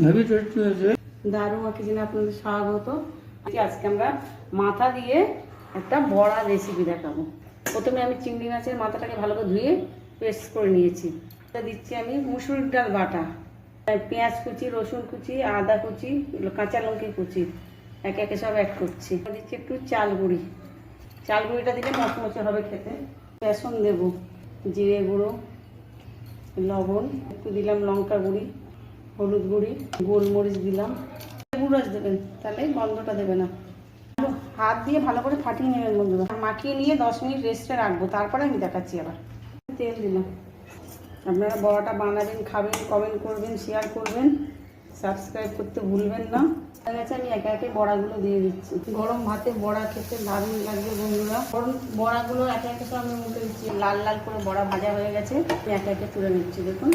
Heavy tasty হয়েছে। দারুমা কিচেনে আপনাদের স্বাগত। আজকে আমরা মাথা দিয়ে একটা বড়া রেসিপি দেখাবো। প্রথমে আমি চিংড়ি মাছের মাথাটাকে ভালো করে ধুয়ে পেস্ট করে নিয়েছি। এটা দিচ্ছি আমি মুসুরির ডাল বাটা, পেঁয়াজ কুচি, রসুন কুচি, আদা কুচি, কাঁচা লঙ্কা কুচি, একে একে সব অ্যাড করছি। দিচ্ছি একটু চাল গুঁড়ি, চাল গুঁড়িটা দিলে মচমচে হবে খেতে। বেসন দেব, জিরে গুঁড়ো, লবণ একটু দিলাম, লঙ্কা গুঁড়ি, হলুদ গুঁড়ি, গোলমরিচ দিলাম। লেবু রস দেবেন, তাহলে গন্ধটা দেবে না। হাত দিয়ে ভালো করে ফাটিয়ে নেবেন বন্ধুরা। মাখিয়ে নিয়ে 10 মিনিট রেস্টে রাখবো, তারপরে আমি দেখাচ্ছি। আবার তেল দিলাম। আপনারা বড়াটা বানাবেন, খাবেন, কমেন্ট করবেন, শেয়ার করবেন, সাবস্ক্রাইব করতে ভুলবেন না। হয়ে গেছে, আমি একে একে বড়াগুলো দিয়ে দিচ্ছি। গরম ভাতে বড়া খেতে দারুণ লাগবে বন্ধুরা। বড়াগুলো একে একে সব আমি মুখে দিচ্ছি। লাল লাল করে বড়া ভাজা হয়ে গেছে, আমি একে একে তুলে নিচ্ছি। দেখুন।